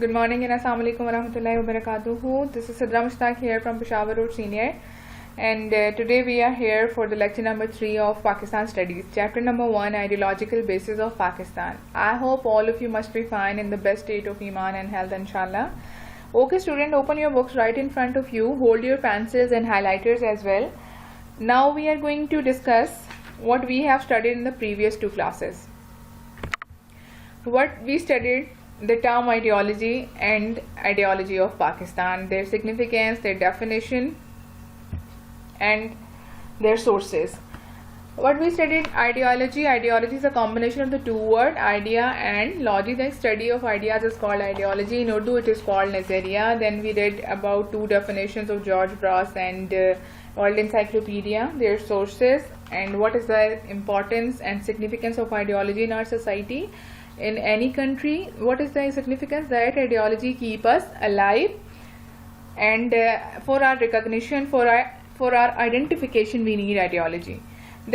Good morning and Assalamu alaikum wa rahmatullahi wa barakatuhu. This is Sidra Mushtaq here from Peshawar Road Senior, and today we are here for the lecture number 3 of Pakistan Studies, chapter number 1, Ideological Basis of Pakistan. I hope all of you must be fine in the best state of Iman and health, inshallah. Okay student, open your books right in front of you, hold your pencils and highlighters as well. Now we are going to discuss what we have studied in the previous 2 classes. What we studied: the term ideology and ideology of Pakistan, their significance, their definition and their sources. What we studied: ideology. Ideology is a combination of the 2 words idea and logy. The study of ideas is called ideology. In Urdu it is called nazariya. Then we read about 2 definitions of George Brass and World Encyclopedia, their sources, and what is the importance and significance of ideology in our society. In any country, what is the significance? That ideology keep us alive, and for our recognition, for our identification, we need ideology.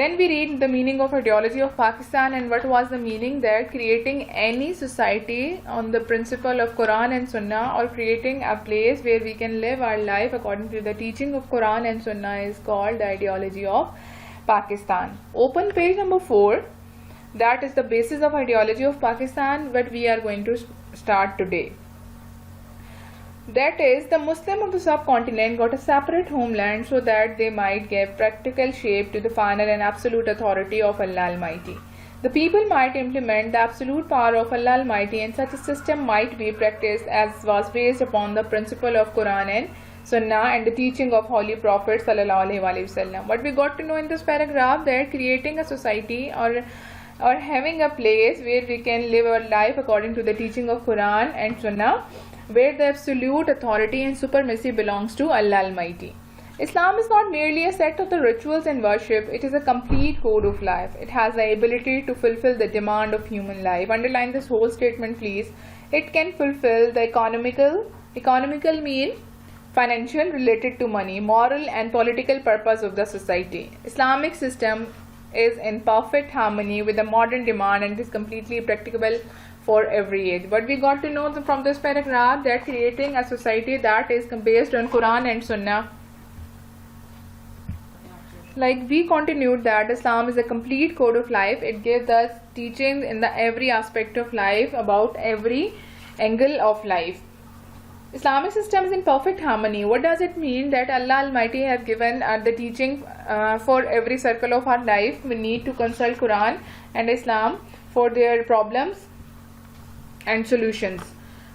Then we read the meaning of ideology of Pakistan, and what was the meaning there: creating any society on the principle of Quran and Sunnah, or creating a place where we can live our life according to the teaching of Quran and Sunnah, is called the ideology of Pakistan. Open page number 4. That is the basis of ideology of Pakistan, what we are going to start today. That is, the Muslim of the subcontinent got a separate homeland so that they might give practical shape to the final and absolute authority of Allah Almighty. The people might implement the absolute power of Allah Almighty, and such a system might be practiced as was based upon the principle of Quran and Sunnah and the teaching of Holy Prophet Sallallahu Alaihi Wasallam. What we got to know in this paragraph, that creating a society or having a place where we can live our life according to the teaching of Quran and Sunnah, where the absolute authority and supremacy belongs to Allah Almighty. Islam is not merely a set of the rituals and worship, it is a complete code of life. It has the ability to fulfill the demand of human life. Underline this whole statement please. It can fulfill the economical mean financial related to money, moral and political purpose of the society. Islamic system is in perfect harmony with the modern demand and is completely practicable for every age. But we got to know from this paragraph that creating a society that is based on Quran and Sunnah, like we continued that Islam is a complete code of life. It gives us teachings in the every aspect of life, about every angle of life. Islamic system is in perfect harmony. What does it mean? That Allah Almighty has given the teaching for every circle of our life. We need to consult Quran and Islam for their problems and solutions.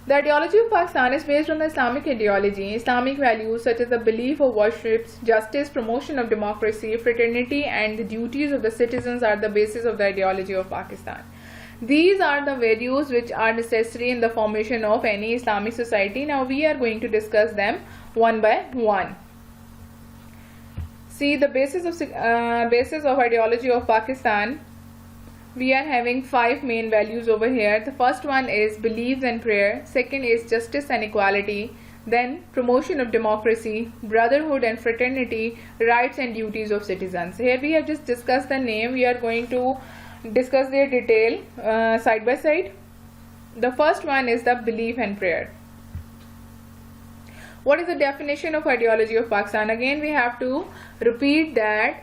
The ideology of Pakistan is based on the Islamic ideology. Islamic values such as the belief of worships, justice, promotion of democracy, fraternity and the duties of the citizens are the basis of the ideology of Pakistan. These are the values which are necessary in the formation of any Islamic society. Now we are going to discuss them one by one. See, the basis of ideology of Pakistan. We are having 5 main values over here. The first one is beliefs and prayer. Second is justice and equality. Then promotion of democracy, brotherhood and fraternity, rights and duties of citizens. Here we have just discussed the name. We are going to discuss their detail side by side. The first one is the belief and prayer. What is the definition of ideology of Pakistan? Again we have to repeat that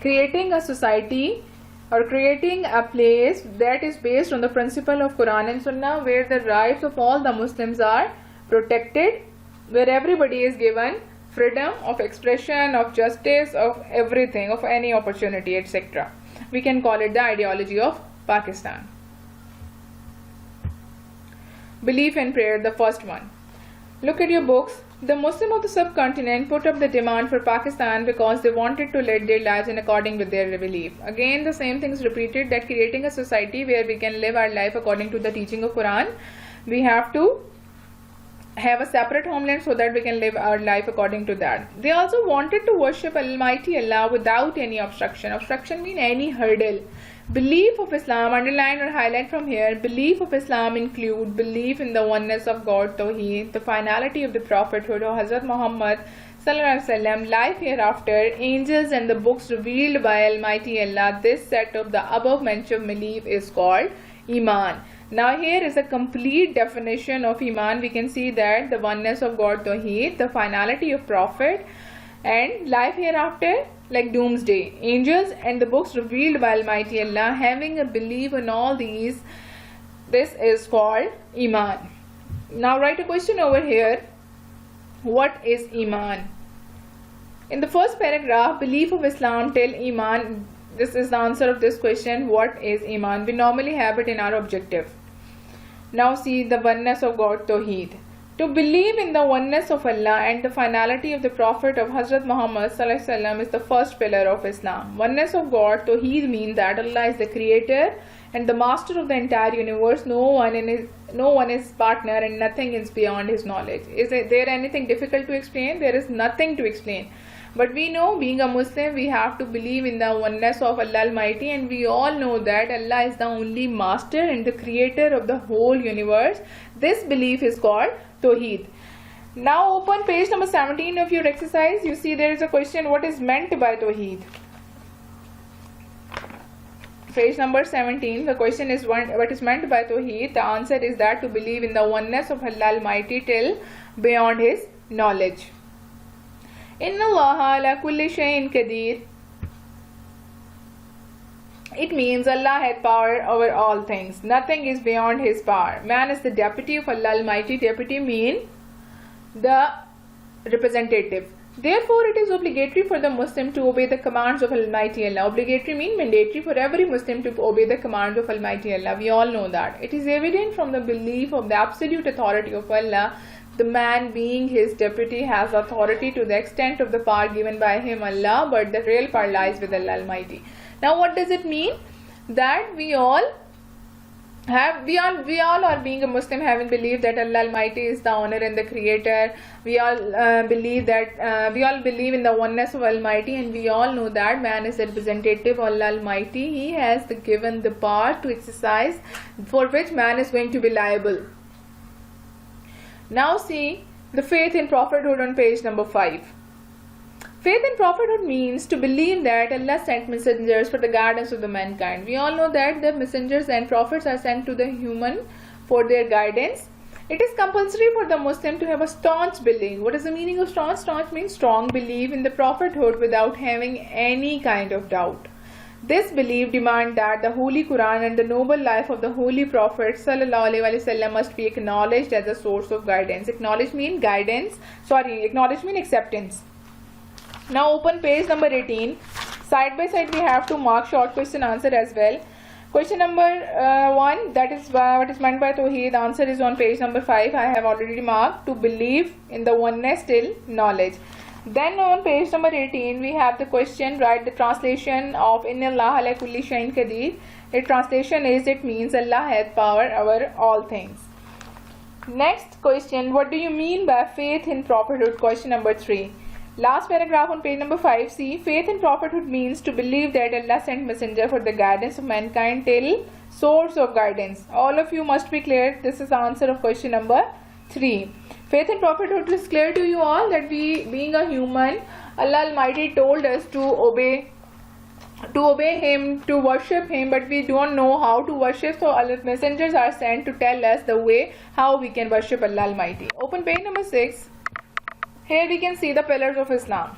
creating a society or creating a place that is based on the principle of Quran and Sunnah, where the rights of all the Muslims are protected, where everybody is given freedom of expression, of justice, of everything, of any opportunity, etc. We can call it the ideology of Pakistan. Belief and prayer, the first one. Look at your books. The Muslim of the subcontinent put up the demand for Pakistan because they wanted to lead their lives in according with their belief. Again the same thing is repeated, that creating a society where we can live our life according to the teaching of Quran. We have to have a separate homeland so that we can live our life according to that. They also wanted to worship Almighty Allah without any obstruction. Obstruction means any hurdle. Belief of Islam, underline or highlight from here, belief of Islam include belief in the oneness of God, Tawheed, the finality of the prophethood of Hazrat Muhammad Sallallahu Alaihi Wasallam, life hereafter, angels and the books revealed by Almighty Allah. This set of the above mentioned belief is called Iman. Now here is a complete definition of Iman. We can see that the oneness of God, Tawheed, the finality of Prophet, and life hereafter, like doomsday, angels and the books revealed by Almighty Allah. Having a belief in all these, this is called Iman. Now write a question over here. What is Iman? In the first paragraph, belief of Islam till Iman. This is the answer of this question. What is Iman? We normally have it in our objective. Now see the oneness of God, Tawheed. To believe in the oneness of Allah and the finality of the Prophet of Hazrat Muhammad ﷺ is the first pillar of Islam. Oneness of God, Tawheed, means that Allah is the creator and the master of the entire universe. No one is partner and nothing is beyond his knowledge. Is there anything difficult to explain? There is nothing to explain. But we know, being a Muslim, we have to believe in the oneness of Allah Almighty, and we all know that Allah is the only master and the creator of the whole universe. This belief is called Tawheed. Now open page number 17 of your exercise. You see there is a question, what is meant by Tawheed? Page number 17, the question is what is meant by Tawheed? The answer is that to believe in the oneness of Allah Almighty till beyond his knowledge. Inna Allah ala kulli shayin qadir. It means Allah had power over all things. Nothing is beyond his power. Man is the deputy of Allah Almighty. Deputy mean the representative. Therefore, it is obligatory for the Muslim to obey the commands of Almighty Allah. Obligatory mean mandatory for every Muslim to obey the commands of Almighty Allah. We all know that. It is evident from the belief of the absolute authority of Allah. The man, being his deputy, has authority to the extent of the power given by him, Allah, but the real power lies with Allah Almighty. Now what does it mean? That we all are, being a Muslim, having believed that Allah Almighty is the owner and the creator. We all believe in the oneness of Almighty, and we all know that man is the representative of Allah Almighty. He has given the power to exercise, for which man is going to be liable. Now see the faith in prophethood on page number 5. Faith in prophethood means to believe that Allah sent messengers for the guidance of the mankind. We all know that the messengers and prophets are sent to the human for their guidance. It is compulsory for the Muslim to have a staunch belief. What is the meaning of staunch? Staunch means strong belief in the prophethood without having any kind of doubt. This belief demands that the Holy Quran and the noble life of the Holy Prophet ﷺ must be acknowledged as a source of guidance. Acknowledge means acceptance. Now open page number 18. Side by side we have to mark short question answer as well. Question number 1, that is what is meant by Tawheed. The answer is on page number 5. I have already marked to believe in the oneness till knowledge. Then on page number 18 we have the question, write the translation of Inna Allah ala kulli shayin qadir. Its translation is, it means Allah hath power over all things. Next question, what do you mean by faith in prophethood? Question number 3. Last paragraph on page number 5. See, faith in prophethood means to believe that Allah sent messenger for the guidance of mankind till source of guidance. All of you must be clear. This is the answer of question number 3. Faith in prophethood is clear to you all, that we, being a human, Allah Almighty told us to obey him, to worship him, but we don't know how to worship, so Allah messengers are sent to tell us the way how we can worship Allah Almighty. Open page number 6. Here we can see the pillars of Islam.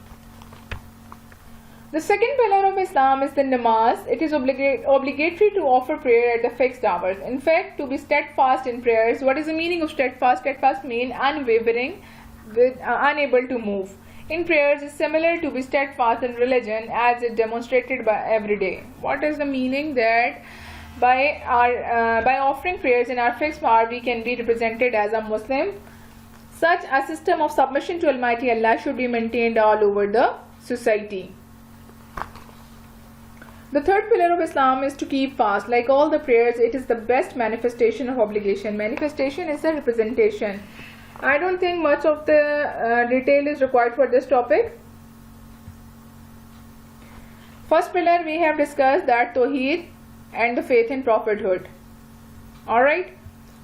The second pillar of Islam is the namaz. It is obligatory to offer prayer at the fixed hours. In fact, to be steadfast in prayers. What is the meaning of steadfast? Steadfast means unwavering, unable to move. In prayers is similar to be steadfast in religion, as it demonstrated by every day. What is the meaning? That by offering prayers in our fixed hour, we can be represented as a Muslim. Such a system of submission to Almighty Allah should be maintained all over the society. The third pillar of Islam is to keep fast. Like all the prayers, it is the best manifestation of obligation. Manifestation is a representation. I don't think much of the detail is required for this topic. First pillar we have discussed, that Tawheed and the faith in prophethood. Alright.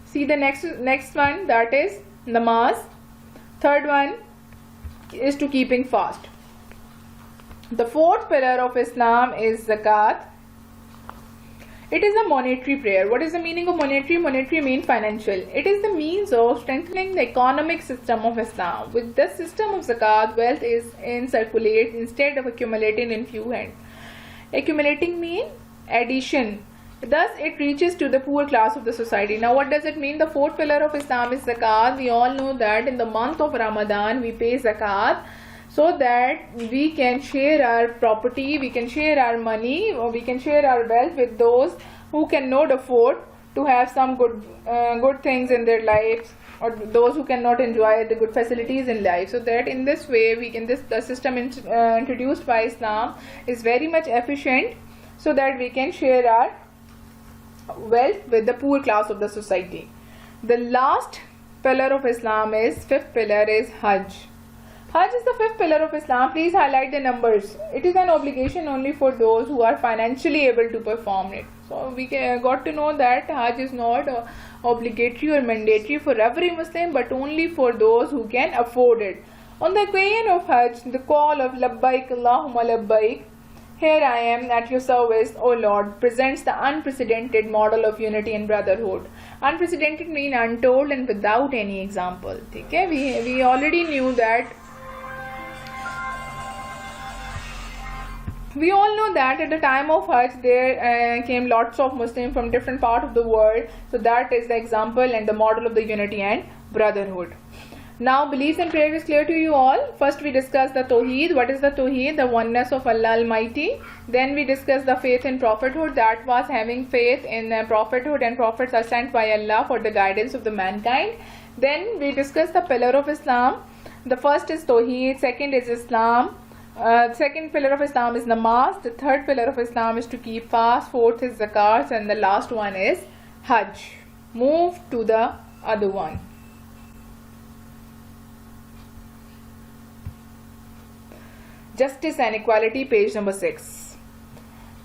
See the next one, that is namaz. Third one is to keeping fast. The fourth pillar of Islam is zakat. It is a monetary prayer. What is the meaning of monetary? Monetary means financial. It is the means of strengthening the economic system of Islam. With the system of zakat, wealth is in circulate instead of accumulating in few hands. Accumulating means addition. Thus, it reaches to the poor class of the society. Now, what does it mean? The fourth pillar of Islam is zakat. We all know that in the month of Ramadan, we pay zakat, so that we can share our property, we can share our money, or we can share our wealth with those who cannot afford to have some good things in their lives, or those who cannot enjoy the good facilities in life. So that in this way, the system introduced by Islam is very much efficient, so that we can share our wealth with the poor class of the society. The last pillar of Islam is, fifth pillar is Hajj. Hajj is the fifth pillar of Islam. Please highlight the numbers. It is an obligation only for those who are financially able to perform it. So we got to know that Hajj is not obligatory or mandatory for every Muslim, but only for those who can afford it. On the occasion of Hajj, the call of Labbaik Allahumma Labbaik, here I am at your service, O Lord, presents the unprecedented model of unity and brotherhood. Unprecedented means untold and without any example. Okay? We already knew that. We all know that at the time of Hajj, there came lots of Muslims from different parts of the world. So that is the example and the model of the unity and brotherhood. Now, beliefs and prayer is clear to you all. First, we discuss the Tawheed. What is the Tawheed? The oneness of Allah Almighty. Then we discuss the faith in prophethood. That was having faith in prophethood, and prophets are sent by Allah for the guidance of the mankind. Then we discuss the pillar of Islam. The first is Tawheed. Second is Islam. Second pillar of Islam is namaz. The third pillar of Islam is to keep fast. Fourth is zakat, and the last one is Hajj. Move to the other one. Justice and equality, page number 6.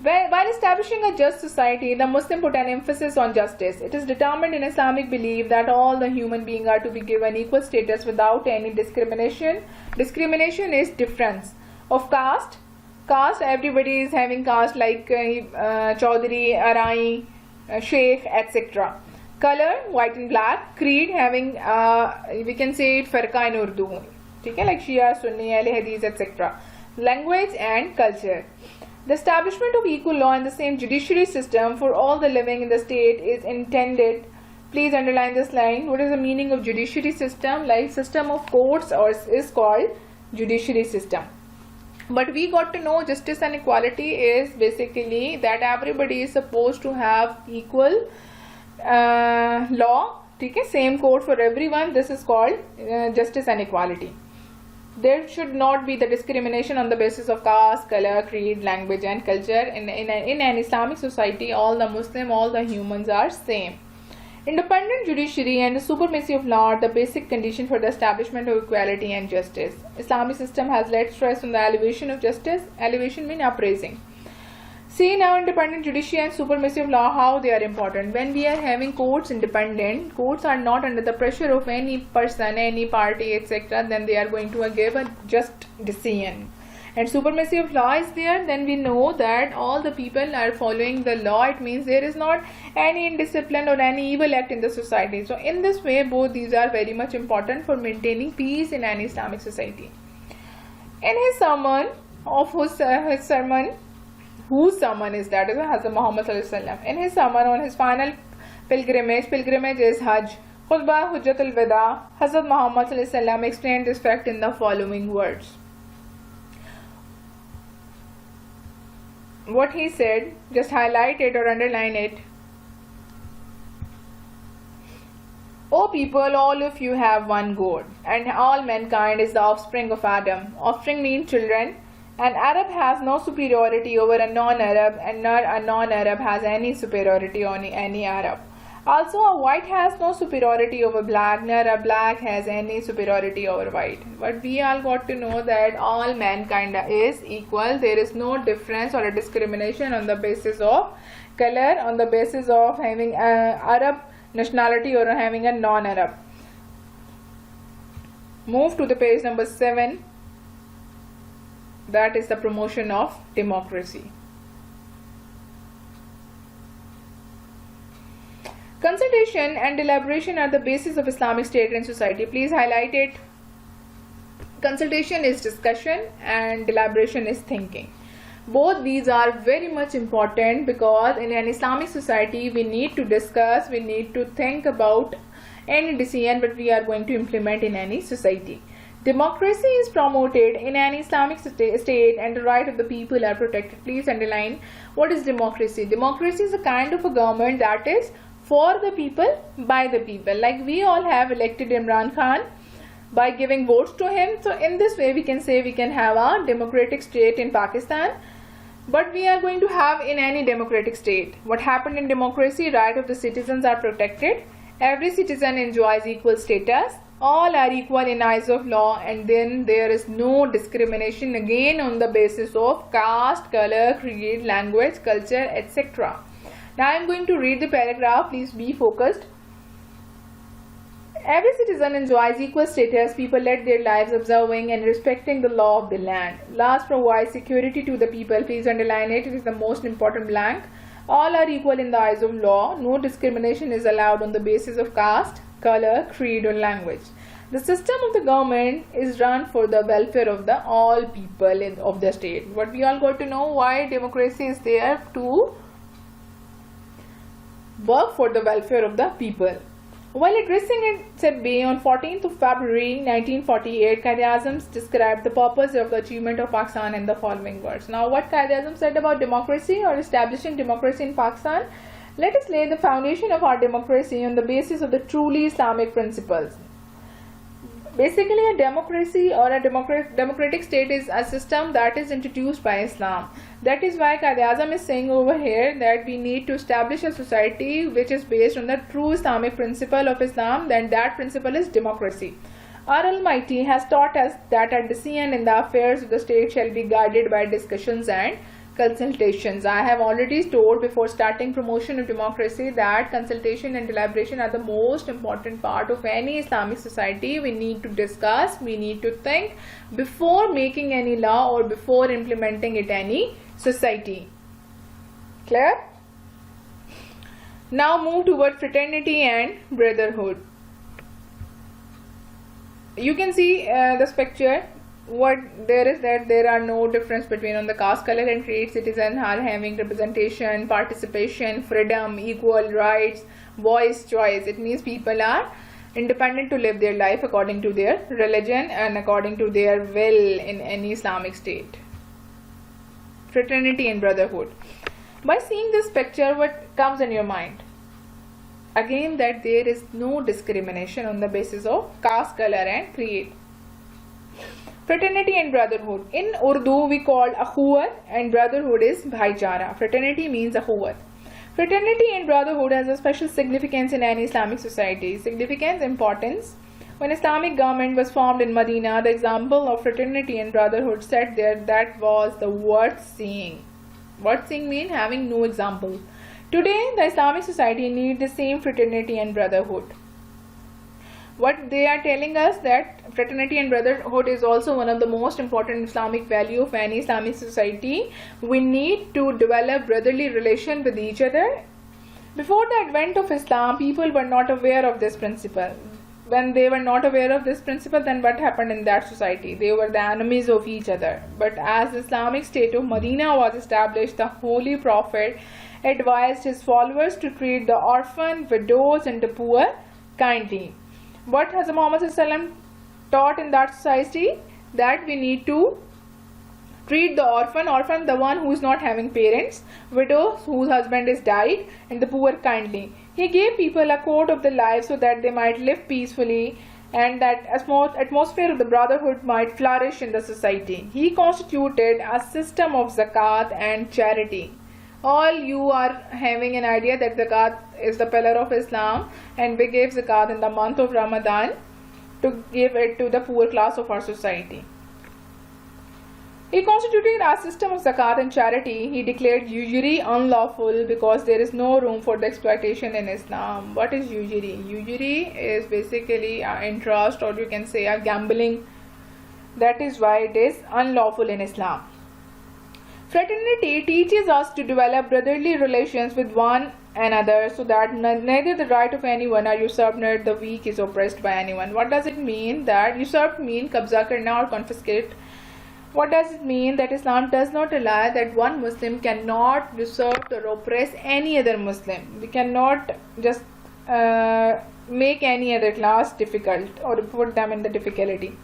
While establishing a just society, the Muslim put an emphasis on justice. It is determined in Islamic belief that all the human beings are to be given equal status without any discrimination. Discrimination is difference of caste. Caste, everybody is having caste like Chaudhary, Arai, Sheikh, etc. Color, white and black. Creed, having we can say it Farqa in Urdu, okay, like Shia, Sunni, Ahl Hadith, etc. Language and culture. The establishment of equal law and the same judiciary system for all the living in the state is intended. Please underline this line. What is the meaning of judiciary system? Like system of courts or is called judiciary system. But we got to know justice and equality is basically that everybody is supposed to have equal law. Okay, same code for everyone. This is called justice and equality. There should not be the discrimination on the basis of caste, color, creed, language and culture. In an Islamic society, all the Muslim, all the humans are same. Independent judiciary and the supremacy of law are the basic condition for the establishment of equality and justice. Islamic system has laid stress on the elevation of justice. Elevation means upraising. See now independent judiciary and supremacy of law, how they are important. When we are having courts independent, courts are not under the pressure of any person, any party, etc. Then they are going to give a just decision. And supremacy of law is there, then we know that all the people are following the law. It means there is not any indiscipline or any evil act in the society. So in this way, both these are very much important for maintaining peace in an Islamic society. In his sermon, whose sermon is that? Is Hazrat Muhammad Sallallahu Alaihi Wasallam. In his sermon on his final pilgrimage is Hajj, Khutbah Hujjatul Wada, Hazrat Muhammad Sallallahu Alaihi Wasallam explained this fact in the following words. What he said, just highlight it or underline it. O people, all of you have one God, and all mankind is the offspring of Adam. Offspring means children. An Arab has no superiority over a non-Arab, and nor a non-Arab has any superiority on any Arab. Also, a white has no superiority over black, nor a black has any superiority over white. But we all got to know that all mankind is equal. There is no difference or a discrimination on the basis of color, on the basis of having an Arab nationality or having a non-Arab. Move to the page number 7. That is the promotion of democracy. Consultation and deliberation are the basis of Islamic state and society. Please highlight it. Consultation is discussion and deliberation is thinking. Both these are very much important because in an Islamic society we need to discuss, we need to think about any decision that we are going to implement in any society. Democracy is promoted in an Islamic state and the right of the people are protected. Please underline what is democracy. Democracy is a kind of a government that is for the people, by the people. Like we all have elected Imran Khan by giving votes to him. So in this way we can say we can have a democratic state in Pakistan. But we are going to have in any democratic state. What happened in democracy, right of the citizens are protected. Every citizen enjoys equal status. All are equal in eyes of law, and then there is no discrimination again on the basis of caste, color, creed, language, culture, etc. Now I am going to read the paragraph. Please be focused. Every citizen enjoys equal status. People lead their lives observing and respecting the law of the land. Laws provide security to the people. Please underline it. It is the most important blank. All are equal in the eyes of law. No discrimination is allowed on the basis of caste, color, creed or language. The system of the government is run for the welfare of the all people of the state. What we all got to know, why democracy is there to work for the welfare of the people. While addressing it at Bay on 14th of February 1948, Quaid-e-Azam described the purpose of the achievement of Pakistan in the following words. Now, what Quaid-e-Azam said about democracy or establishing democracy in Pakistan? Let us lay the foundation of our democracy on the basis of the truly Islamic principles. Basically, a democracy or a democratic state is a system that is introduced by Islam. That is why Quaid-e-Azam is saying over here that we need to establish a society which is based on the true Islamic principle of Islam, then that principle is democracy. Our Almighty has taught us that our decision in the affairs of the state shall be guided by discussions and consultations. I have already told before starting promotion of democracy that consultation and deliberation are the most important part of any Islamic society. We need to discuss, we need to think before making any law or before implementing it any society. Clear? Now move toward fraternity and brotherhood. You can see this picture. What there is that there are no difference between on the caste, color and creed. Citizens are having representation, participation, freedom, equal rights, voice, choice. It means people are independent to live their life according to their religion and according to their will in any Islamic state. Fraternity and brotherhood. By seeing this picture, what comes in your mind? Again, that there is no discrimination on the basis of caste, color and creed. Fraternity and brotherhood. In Urdu, we call akhuwat and brotherhood is bhaichara. Fraternity means akhuwat. Fraternity and brotherhood has a special significance in any Islamic society. Significance, importance. When Islamic government was formed in Medina, the example of fraternity and brotherhood set there, that was the worth seeing. Worth seeing means having no example. Today, the Islamic society needs the same fraternity and brotherhood. What they are telling us that fraternity and brotherhood is also one of the most important Islamic value of any Islamic society. We need to develop brotherly relation with each other. Before the advent of Islam, people were not aware of this principle. When they were not aware of this principle, then what happened in that society? They were the enemies of each other. But as the Islamic state of Medina was established, the Holy Prophet advised his followers to treat the orphan, widows and the poor kindly. What has Muhammad ﷺ taught in that society? That we need to treat the orphan, the one who is not having parents, widows whose husband is died, and the poor kindly. He gave people a code of the life so that they might live peacefully and that atmosphere of the brotherhood might flourish in the society. He constituted a system of zakat and charity. All you are having an idea that zakat is the pillar of Islam, and we gave zakat in the month of Ramadan to give it to the poor class of our society. He constituted a system of zakat and charity. He declared usury unlawful because there is no room for the exploitation in Islam. What is usury? Usury is basically an interest, or you can say a gambling. That is why it is unlawful in Islam. Fraternity teaches us to develop brotherly relations with one another, so that neither the right of anyone are usurped nor the weak is oppressed by anyone. What does it mean? That usurped mean kabza karna or confiscate. What does it mean? That Islam does not allow that one Muslim cannot usurp or oppress any other Muslim. We cannot just make any other class difficult or put them in the difficulty.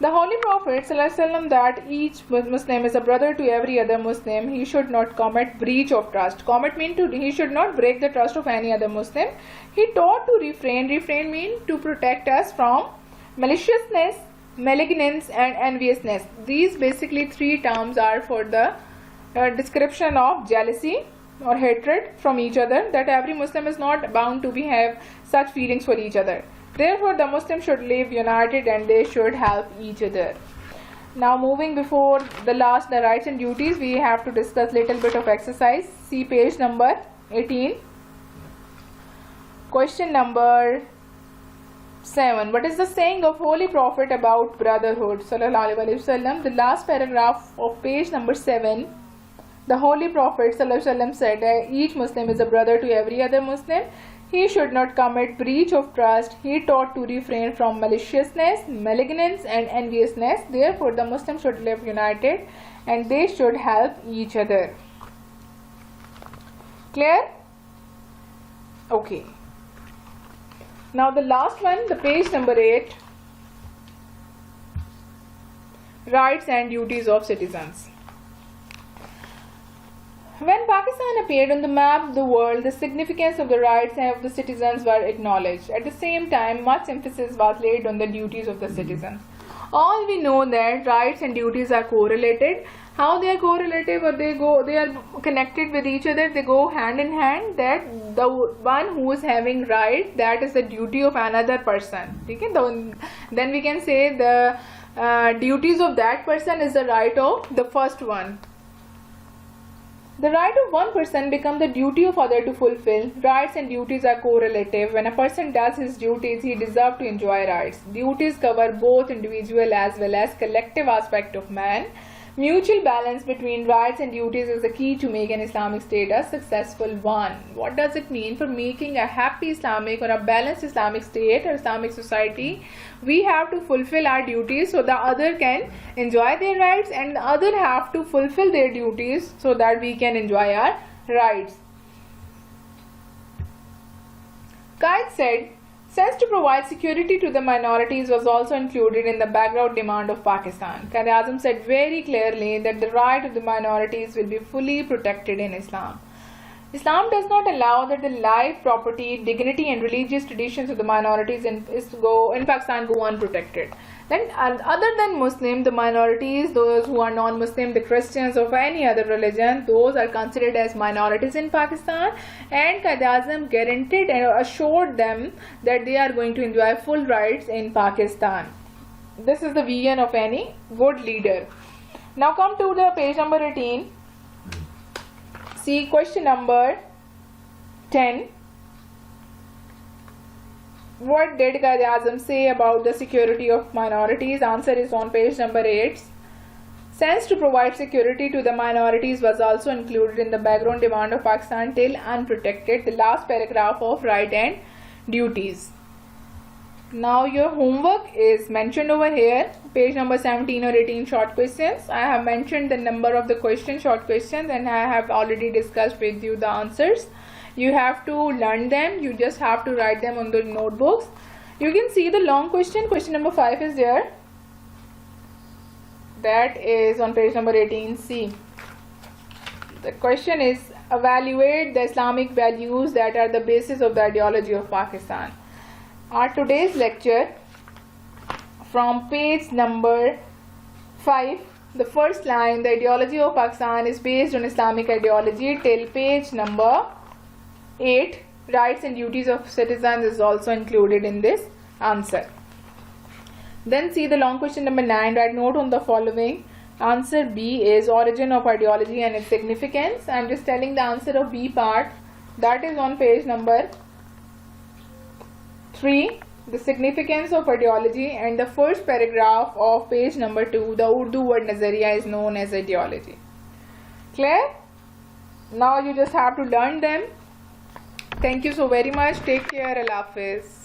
The Holy Prophet ﷺ that each Muslim is a brother to every other Muslim. He should not commit breach of trust. Commit means he should not break the trust of any other Muslim. He taught to refrain. Refrain means to protect us from maliciousness, malignance and enviousness. These basically three terms are for the description of jealousy or hatred from each other, that every Muslim is not bound to have such feelings for each other. Therefore, the Muslims should live united and they should help each other. Now, moving before the last, the rights and duties, we have to discuss little bit of exercise. See page number 18. Question number 7. What is the saying of Holy Prophet about brotherhood? Sallallahu Alaihi Wasallam. The last paragraph of page number 7. The Holy Prophet Sallallahu Alaihi Wasallam said that each Muslim is a brother to every other Muslim. He should not commit breach of trust. He taught to refrain from maliciousness, malignance and enviousness. Therefore, the Muslims should live united and they should help each other. Clear? Okay. Now the last one, the page number 8. Rights and duties of citizens. When Pakistan appeared on the map of the world, the significance of the rights of the citizens were acknowledged. At the same time, much emphasis was laid on the duties of the citizens. All we know that rights and duties are correlated. How they are correlative, or they are connected with each other, they go hand in hand. That the one who is having right, that is the duty of another person. Okay? Then we can say the duties of that person is the right of the first one. The right of one person becomes the duty of other to fulfill. Rights and duties are correlative. When a person does his duties, he deserves to enjoy rights. Duties cover both individual as well as collective aspect of man. Mutual balance between rights and duties is the key to make an Islamic state a successful one. What does it mean? For making a happy Islamic or a balanced Islamic state or Islamic society, we have to fulfill our duties so the other can enjoy their rights, and the other have to fulfill their duties so that we can enjoy our rights. Qaid said, since to provide security to the minorities was also included in the background demand of Pakistan. Quaid-e-Azam said very clearly that the right of the minorities will be fully protected in Islam. Islam does not allow that the life, property, dignity and religious traditions of the minorities in Pakistan go unprotected. Then other than Muslim, the minorities, those who are non-Muslim, the Christians of any other religion, those are considered as minorities in Pakistan, and Quaid-e-Azam guaranteed and assured them that they are going to enjoy full rights in Pakistan. This is the vision of any good leader. Now come to the page number 18. See question number 10. What did Quaid-e-Azam say about the security of minorities? Answer is on page number 8. Sense to provide security to the minorities was also included in the background demand of Pakistan till unprotected. The last paragraph of right and duties. Now your homework is mentioned over here, page number 17 or 18 short questions. I have mentioned the number of the short questions, and I have already discussed with you the answers. You have to learn them. You just have to write them on the notebooks. You can see the long question. Question number 5 is there. That is on page number 18C. The question is, evaluate the Islamic values that are the basis of the ideology of Pakistan. Our today's lecture from page number 5, the first line, the ideology of Pakistan is based on Islamic ideology, till page number 8, rights and duties of citizens is also included in this answer. Then see the long question number 9, write note on the following. Answer B is origin of ideology and its significance. I am just telling the answer of B part, that is on page number 3, the significance of ideology, and the first paragraph of page number 2, the Urdu word Nazariya is known as ideology. Clear? Now you just have to learn them Thank you so very much. Take care. Allah Hafiz.